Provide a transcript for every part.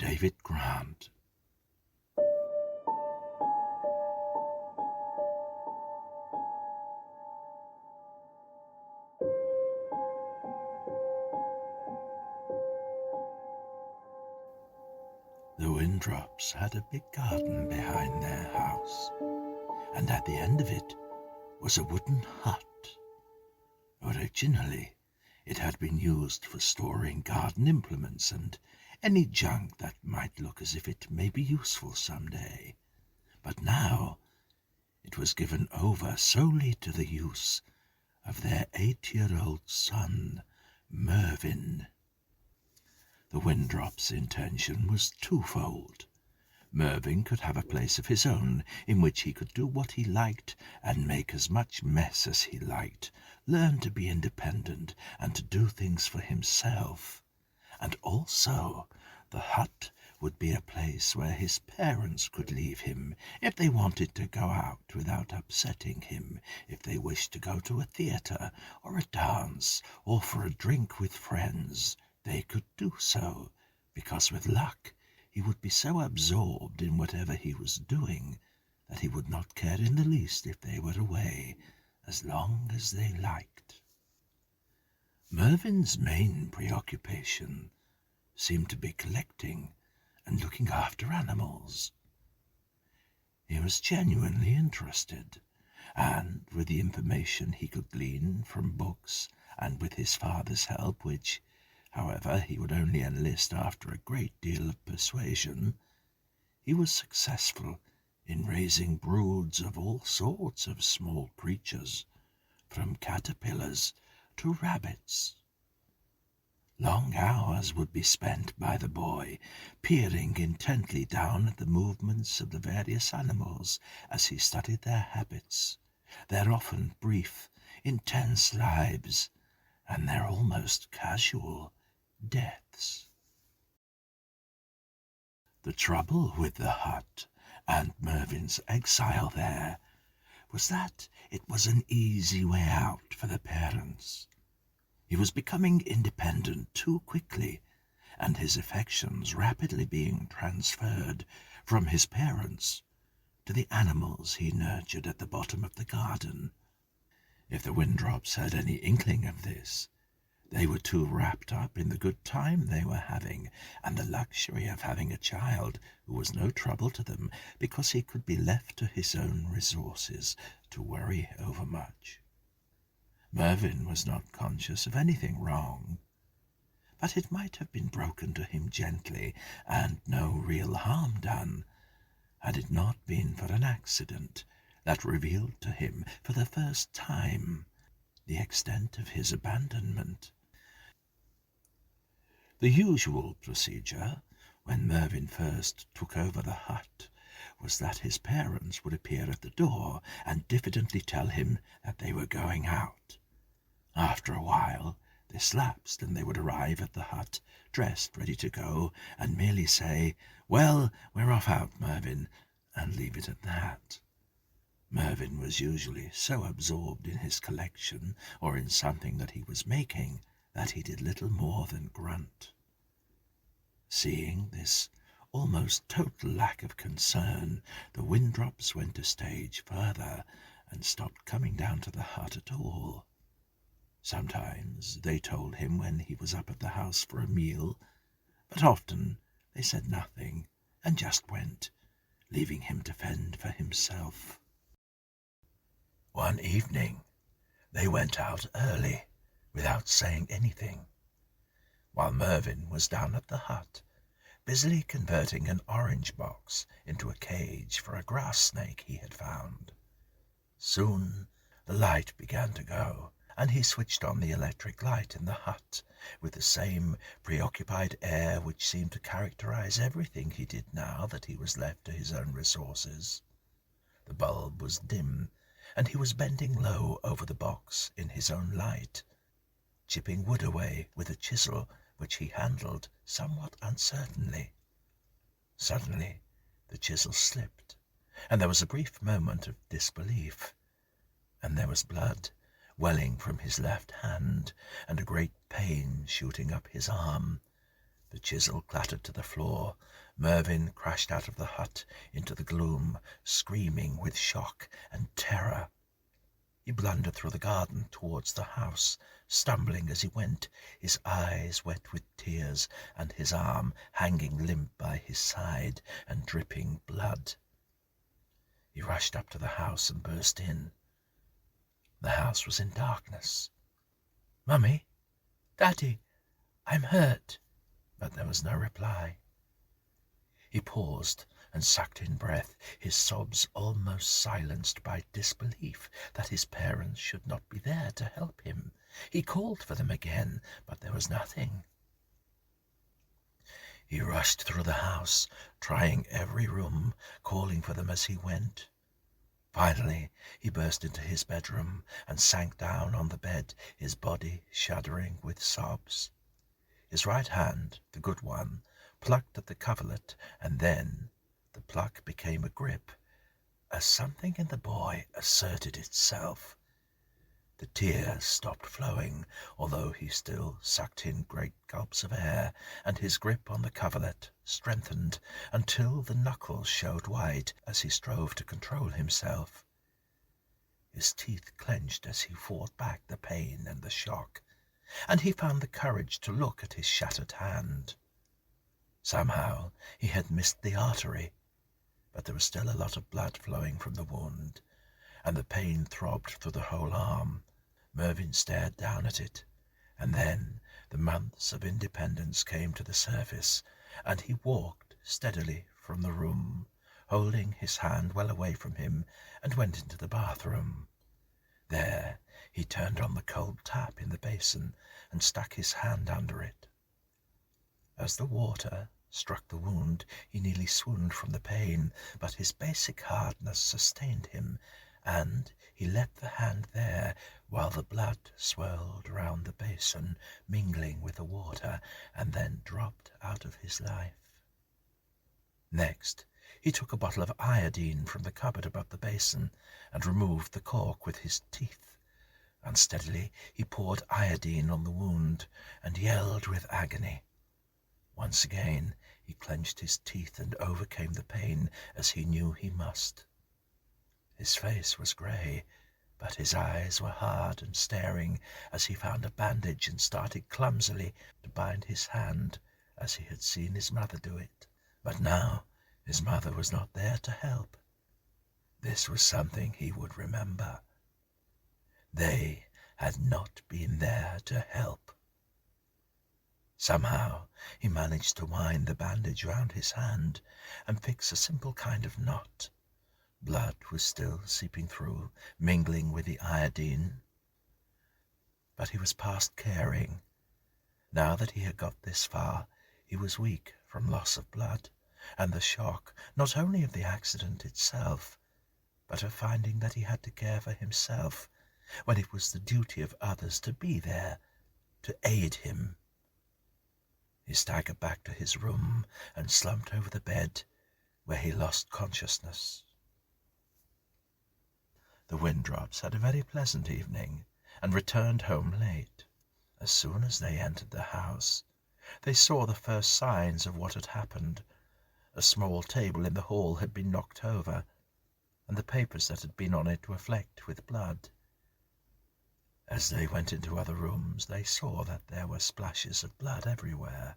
David Grant. The Windrops had a big garden behind their house, and at the end of it was a wooden hut. Originally, it had been used for storing garden implements and any junk that might look as if it may be useful some day. But now it was given over solely to the use of their 8-year-old son, Mervyn. The Windrops' intention was twofold. Mervyn could have a place of his own in which he could do what he liked and make as much mess as he liked, learn to be independent and to do things for himself. And also the hut would be a place where his parents could leave him if they wanted to go out without upsetting him, if they wished to go to a theatre or a dance or for a drink with friends. They could do so, because with luck he would be so absorbed in whatever he was doing that he would not care in the least if they were away, as long as they liked. Mervyn's main preoccupation seemed to be collecting and looking after animals. He was genuinely interested, and with the information he could glean from books and with his father's help, which, however, he would only enlist after a great deal of persuasion, he was successful in raising broods of all sorts of small creatures, from caterpillars to rabbits. Long hours would be spent by the boy, peering intently down at the movements of the various animals as he studied their habits, their often brief, intense lives, and their almost casual deaths. The trouble with the hut and Mervyn's exile there was that it was an easy way out for the parents. He was becoming independent too quickly, and his affections rapidly being transferred from his parents to the animals he nurtured at the bottom of the garden. If the Windrops had any inkling of this, they were too wrapped up in the good time they were having and the luxury of having a child who was no trouble to them because he could be left to his own resources to worry over much. Mervyn was not conscious of anything wrong, but it might have been broken to him gently and no real harm done, had it not been for an accident that revealed to him for the first time the extent of his abandonment. The usual procedure, when Mervyn first took over the hut, was that his parents would appear at the door and diffidently tell him that they were going out. After a while, this lapsed, and they would arrive at the hut, dressed, ready to go, and merely say, "Well, we're off out, Mervyn," and leave it at that. Mervyn was usually so absorbed in his collection or in something that he was making that he did little more than grunt. Seeing this almost total lack of concern, the Windrops went a stage further and stopped coming down to the hut at all. Sometimes they told him when he was up at the house for a meal, but often they said nothing and just went, leaving him to fend for himself. One evening they went out early, without saying anything, while Mervyn was down at the hut, busily converting an orange box into a cage for a grass snake he had found. Soon the light began to go, and he switched on the electric light in the hut with the same preoccupied air which seemed to characterize everything he did now that he was left to his own resources. The bulb was dim, and he was bending low over the box in his own light, chipping wood away with a chisel which he handled somewhat uncertainly. Suddenly the chisel slipped, and there was a brief moment of disbelief, and there was blood welling from his left hand and a great pain shooting up his arm, The chisel clattered to the floor. Mervyn crashed out of the hut into the gloom, screaming with shock and terror. He blundered through the garden towards the house, stumbling as he went, his eyes wet with tears and his arm hanging limp by his side and dripping blood. He rushed up to the house and burst in. The house was in darkness. "Mummy, Daddy, I'm hurt," but there was no reply. He paused and sucked in breath, his sobs almost silenced by disbelief that his parents should not be there to help him. He called for them again, but there was nothing. He rushed through the house, trying every room, calling for them as he went. Finally, he burst into his bedroom and sank down on the bed, his body shuddering with sobs. His right hand, the good one, plucked at the coverlet, and then the pluck became a grip, as something in the boy asserted itself. The tears stopped flowing, although he still sucked in great gulps of air, and his grip on the coverlet strengthened until the knuckles showed white as he strove to control himself. His teeth clenched as he fought back the pain and the shock, and he found the courage to look at his shattered hand. Somehow he had missed the artery, but there was still a lot of blood flowing from the wound, and the pain throbbed through the whole arm. Mervyn stared down at it, and then the months of independence came to the surface, and he walked steadily from the room, holding his hand well away from him, and went into the bathroom. There he turned on the cold tap in the basin and stuck his hand under it. As the water struck the wound, he nearly swooned from the pain, but his basic hardness sustained him, and he left the hand there while the blood swirled round the basin, mingling with the water, and then dropped out of his life. Next, he took a bottle of iodine from the cupboard above the basin and removed the cork with his teeth. Unsteadily, he poured iodine on the wound and yelled with agony. Once again, he clenched his teeth and overcame the pain as he knew he must. His face was grey, but his eyes were hard and staring as he found a bandage and started clumsily to bind his hand as he had seen his mother do it. But now his mother was not there to help. This was something he would remember. They had not been there to help. Somehow he managed to wind the bandage round his hand and fix a simple kind of knot. Blood was still seeping through, mingling with the iodine. But he was past caring. Now that he had got this far, he was weak from loss of blood and the shock not only of the accident itself, but of finding that he had to care for himself when it was the duty of others to be there, to aid him. He staggered back to his room and slumped over the bed, where he lost consciousness. The Windrops had a very pleasant evening, and returned home late. As soon as they entered the house, they saw the first signs of what had happened. A small table in the hall had been knocked over, and the papers that had been on it were flecked with blood. As they went into other rooms, they saw that there were splashes of blood everywhere.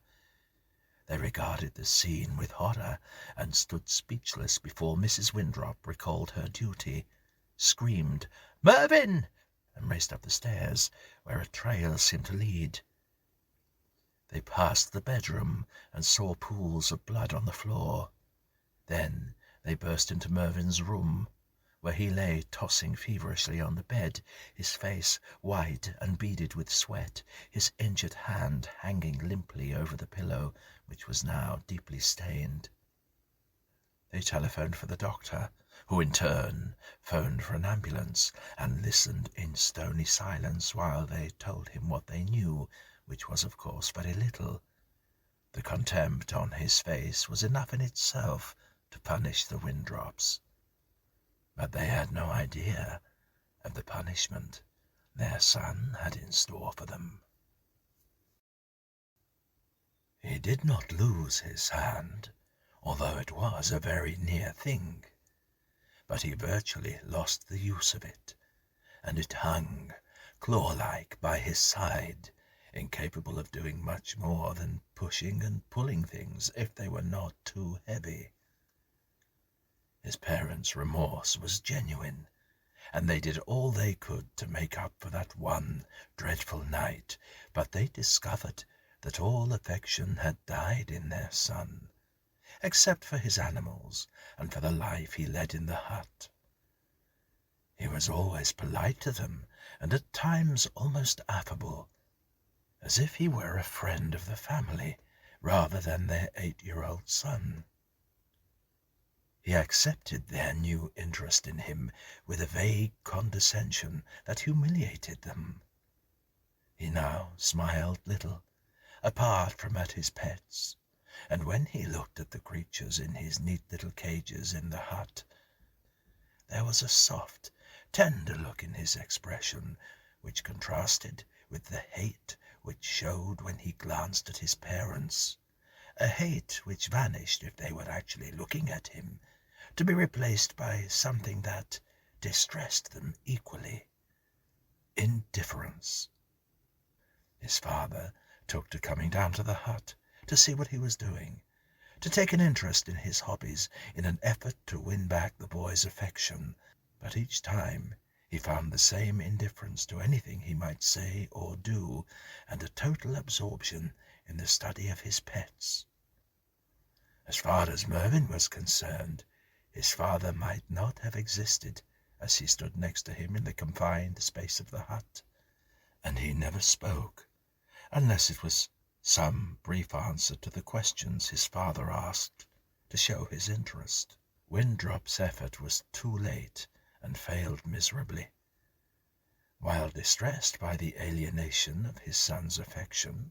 They regarded the scene with horror, and stood speechless before Mrs. Windrop recalled her duty, screamed, "Mervyn!" and raced up the stairs, where a trail seemed to lead. They passed the bedroom and saw pools of blood on the floor. Then they burst into Mervyn's room, where he lay tossing feverishly on the bed, his face white and beaded with sweat, his injured hand hanging limply over the pillow, which was now deeply stained. They telephoned for the doctor, who in turn phoned for an ambulance, and listened in stony silence while they told him what they knew, which was of course very little. The contempt on his face was enough in itself to punish the Windrops, but they had no idea of the punishment their son had in store for them. He did not lose his hand, although it was a very near thing, but he virtually lost the use of it, and it hung, claw-like, by his side, incapable of doing much more than pushing and pulling things if they were not too heavy. His parents' remorse was genuine, and they did all they could to make up for that one dreadful night, but they discovered that all affection had died in their son, except for his animals and for the life he led in the hut. He was always polite to them, and at times almost affable, as if he were a friend of the family rather than their 8-year-old son. He accepted their new interest in him with a vague condescension that humiliated them. He now smiled little, apart from at his pets, and when he looked at the creatures in his neat little cages in the hut, there was a soft, tender look in his expression, which contrasted with the hate which showed when he glanced at his parents, a hate which vanished if they were actually looking at him, to be replaced by something that distressed them equally: indifference. His father took to coming down to the hut to see what he was doing, to take an interest in his hobbies in an effort to win back the boy's affection, but each time he found the same indifference to anything he might say or do, and a total absorption in the study of his pets. As far as Mervyn was concerned, his father might not have existed as he stood next to him in the confined space of the hut, and he never spoke, unless it was some brief answer to the questions his father asked to show his interest. Winthrop's effort was too late and failed miserably. While distressed by the alienation of his son's affection,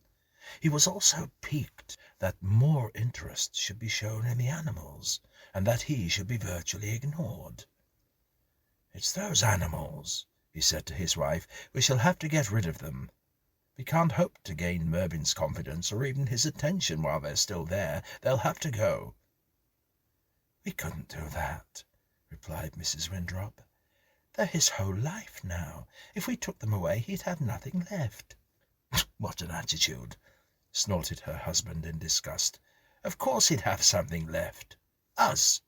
he was also piqued that more interest should be shown in the animals, and that he should be virtually ignored. "It's those animals," he said to his wife. "We shall have to get rid of them. We can't hope to gain Mervyn's confidence or even his attention while they're still there. They'll have to go." "We couldn't do that," replied Mrs. Winthrop. "They're his whole life now. If we took them away, he'd have nothing left." "What an attitude!" snorted her husband in disgust. "Of course he'd have something left. Us."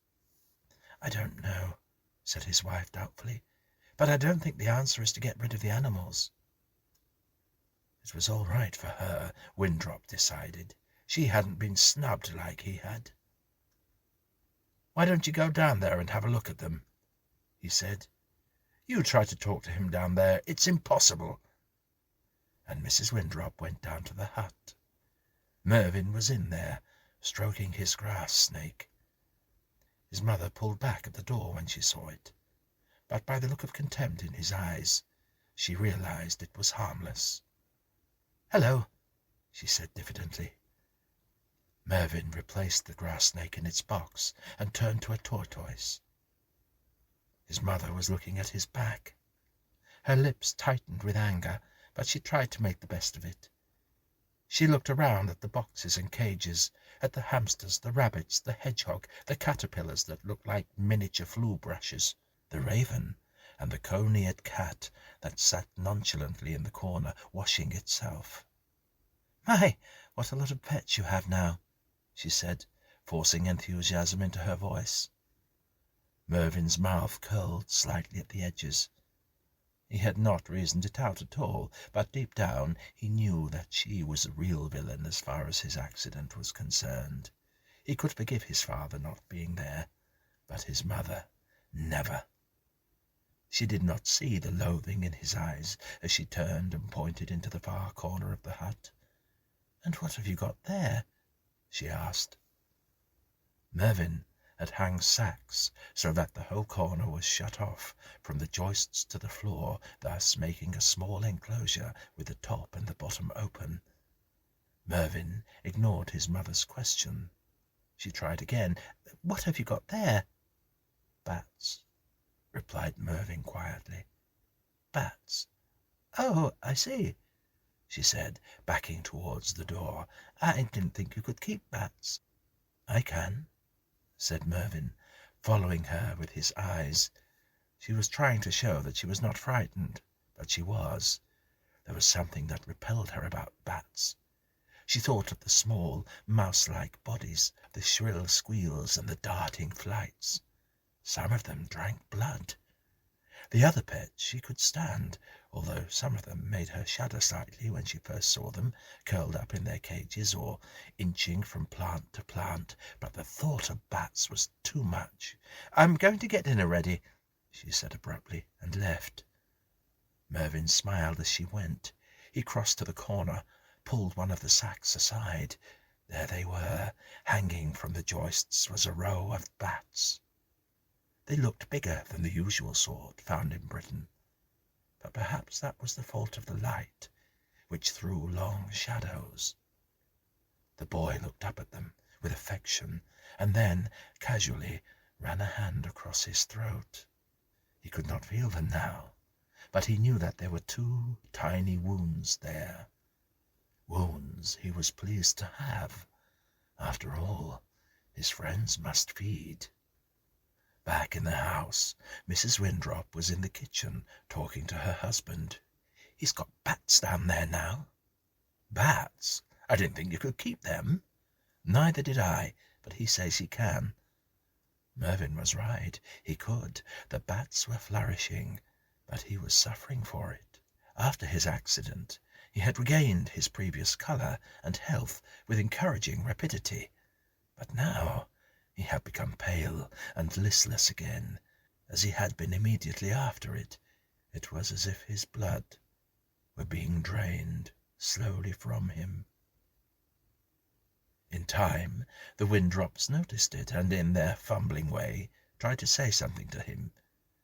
"I don't know," said his wife doubtfully, "but I don't think the answer is to get rid of the animals." It was all right for her, Winthrop decided. She hadn't been snubbed like he had. "Why don't you go down there and have a look at them?" he said. "You try to talk to him down there. It's impossible." And Mrs. Winthrop went down to the hut. Mervyn was in there, stroking his grass snake. His mother pulled back at the door when she saw it, but by the look of contempt in his eyes, she realized it was harmless. "Hello," she said diffidently. Mervyn replaced the grass snake in its box and turned to a tortoise. His mother was looking at his back. Her lips tightened with anger, but she tried to make the best of it. She looked around at the boxes and cages, at the hamsters, the rabbits, the hedgehog, the caterpillars that looked like miniature flue brushes, the raven, and the cone-eared cat that sat nonchalantly in the corner, washing itself. "My, what a lot of pets you have now," she said, forcing enthusiasm into her voice. Mervyn's mouth curled slightly at the edges. He had not reasoned it out at all, but deep down he knew that she was the real villain as far as his accident was concerned. He could forgive his father not being there, but his mother, never. She did not see the loathing in his eyes as she turned and pointed into the far corner of the hut. "And what have you got there?" she asked. Mervyn had hung sacks so that the whole corner was shut off from the joists to the floor, thus making a small enclosure with the top and the bottom open. Mervyn ignored his mother's question. She tried again. "What have you got there?" "Bats," replied Mervyn quietly. "Bats? Oh, I see." she said, backing towards the door. "I didn't think you could keep bats." "I can," said Mervyn, following her with his eyes. She was trying to show that she was not frightened, but she was. There was something that repelled her about bats. She thought of the small, mouse-like bodies, the shrill squeals and the darting flights. Some of them drank blood. The other pets she could stand, although some of them made her shudder slightly when she first saw them, curled up in their cages or inching from plant to plant. But the thought of bats was too much. "I'm going to get dinner ready," she said abruptly, and left. Mervyn smiled as she went. He crossed to the corner, pulled one of the sacks aside. There they were. Hanging from the joists was a row of bats. They looked bigger than the usual sort found in Britain, but perhaps that was the fault of the light, which threw long shadows. The boy looked up at them with affection, and then, casually, ran a hand across his throat. He could not feel them now, but he knew that there were 2 tiny wounds there. Wounds he was pleased to have. After all, his friends must feed. Back in the house, Mrs. Winthrop was in the kitchen talking to her husband. "He's got bats down there now." "Bats? I didn't think you could keep them." "Neither did I, but he says he can." Mervyn was right. He could. The bats were flourishing, but he was suffering for it. After his accident, he had regained his previous colour and health with encouraging rapidity, but now he had become pale and listless again, as he had been immediately after it. It was as if his blood were being drained slowly from him. In time, the Windrops noticed it, and in their fumbling way tried to say something to him,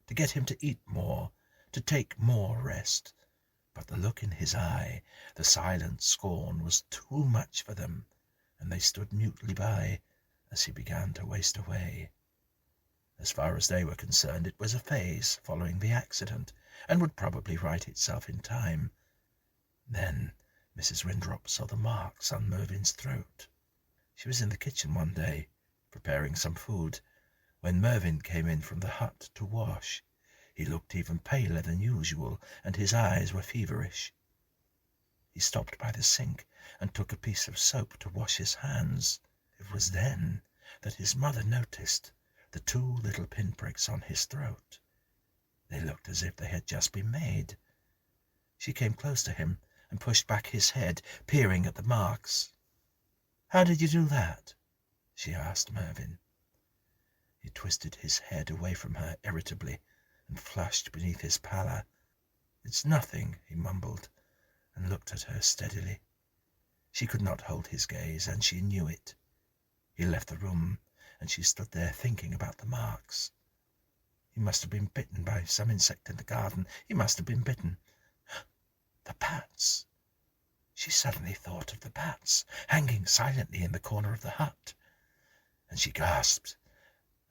to get him to eat more, to take more rest. But the look in his eye, the silent scorn, was too much for them, and they stood mutely by as he began to waste away. As far as they were concerned, it was a phase following the accident, and would probably right itself in time. Then Mrs. Winthrop saw the marks on Mervyn's throat. She was in the kitchen one day, preparing some food, when Mervyn came in from the hut to wash. He looked even paler than usual, and his eyes were feverish. He stopped by the sink and took a piece of soap to wash his hands. It was then that his mother noticed the 2 little pinpricks on his throat. They looked as if they had just been made. She came close to him and pushed back his head, peering at the marks. "How did you do that?" she asked Mervyn. He twisted his head away from her irritably and flushed beneath his pallor. "It's nothing," he mumbled, and looked at her steadily. She could not hold his gaze, and she knew it. He left the room, and she stood there thinking about the marks. He must have been bitten by some insect in the garden. He must have been bitten. The bats! She suddenly thought of the bats, hanging silently in the corner of the hut, and she gasped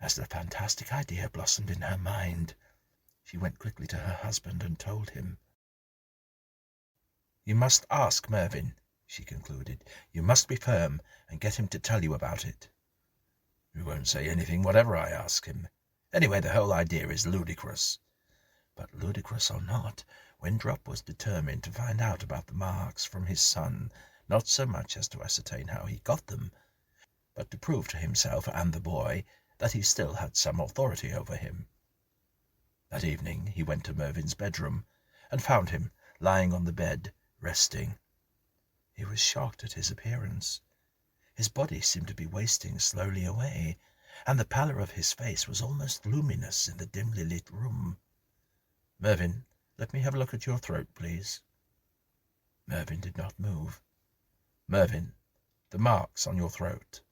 as the fantastic idea blossomed in her mind. She went quickly to her husband and told him. "You must ask Mervyn," she concluded. "You must be firm and get him to tell you about it." "He won't say anything whatever I ask him. Anyway, the whole idea is ludicrous." But ludicrous or not, Winthrop was determined to find out about the marks from his son, not so much as to ascertain how he got them, but to prove to himself and the boy that he still had some authority over him. That evening he went to Mervyn's bedroom and found him lying on the bed, resting. He was shocked at his appearance. His body seemed to be wasting slowly away, and the pallor of his face was almost luminous in the dimly lit room. "Mervyn, let me have a look at your throat, please." Mervyn did not move. "Mervyn, the marks on your throat."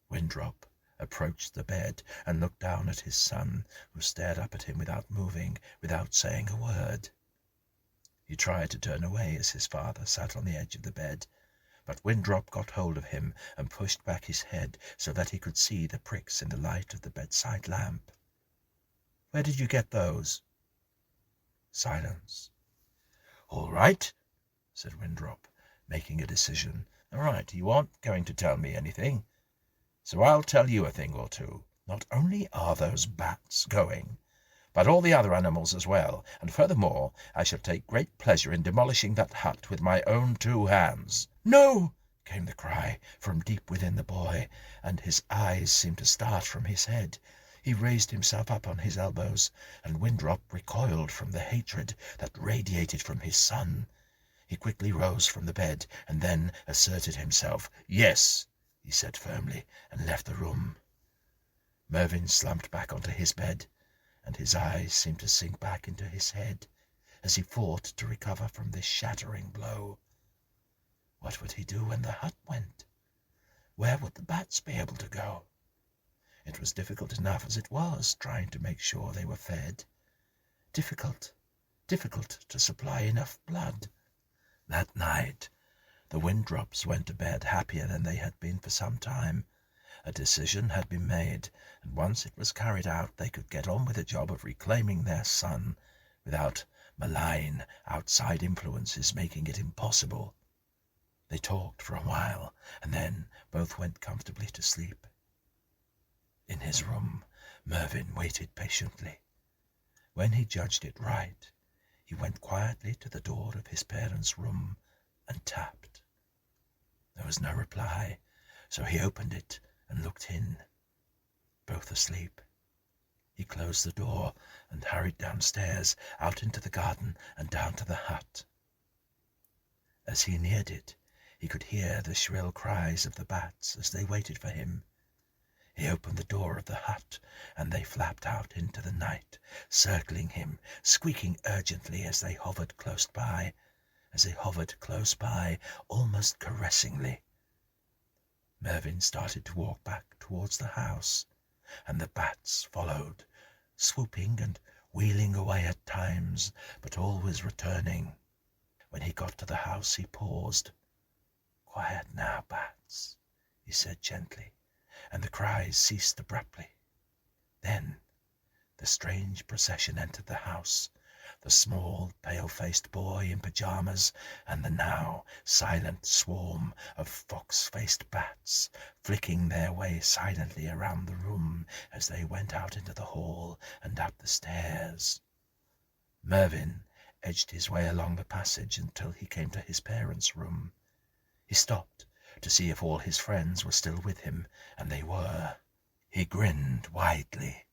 Winthrop approached the bed and looked down at his son, who stared up at him without moving, without saying a word. He tried to turn away as his father sat on the edge of the bed, but Winthrop got hold of him and pushed back his head so that he could see the pricks in the light of the bedside lamp. "Where did you get those?" Silence. "All right," said Winthrop, making a decision. "All right, you aren't going to tell me anything, so I'll tell you a thing or two. Not only are those bats going, but all the other animals as well, and furthermore, I shall take great pleasure in demolishing that hut with my own 2 hands." "No!" came the cry from deep within the boy, and his eyes seemed to start from his head. He raised himself up on his elbows, and Winthrop recoiled from the hatred that radiated from his son. He quickly rose from the bed, and then asserted himself. "Yes," he said firmly, and left the room. Mervyn slumped back onto his bed, and his eyes seemed to sink back into his head as he fought to recover from this shattering blow. What would he do when the hut went? Where would the bats be able to go? It was difficult enough as it was, trying to make sure they were fed. Difficult to supply enough blood. That night, the Winthrops went to bed happier than they had been for some time. A decision had been made, and once it was carried out, they could get on with the job of reclaiming their son without malign outside influences making it impossible. They talked for a while, and then both went comfortably to sleep. In his room, Mervyn waited patiently. When he judged it right, he went quietly to the door of his parents' room and tapped. There was no reply, so he opened it and looked in. Both asleep. He closed the door and hurried downstairs, out into the garden and down to the hut. As he neared it, he could hear the shrill cries of the bats as they waited for him. He opened the door of the hut, and they flapped out into the night, circling him, squeaking urgently as they hovered close by, almost caressingly. Mervyn started to walk back towards the house, and the bats followed, swooping and wheeling away at times, but always returning. When he got to the house, he paused. "Quiet now, bats," he said gently, and the cries ceased abruptly. Then the strange procession entered the house, the small, pale-faced boy in pyjamas, and the now silent swarm of fox-faced bats, flicking their way silently around the room as they went out into the hall and up the stairs. Mervyn edged his way along the passage until he came to his parents' room. He stopped to see if all his friends were still with him, and they were. He grinned widely,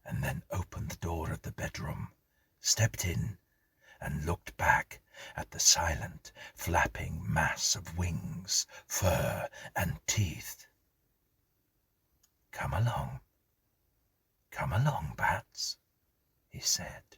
and then opened the door of the bedroom, stepped in, and looked back at the silent, flapping mass of wings, fur, and teeth. Come along, bats," he said.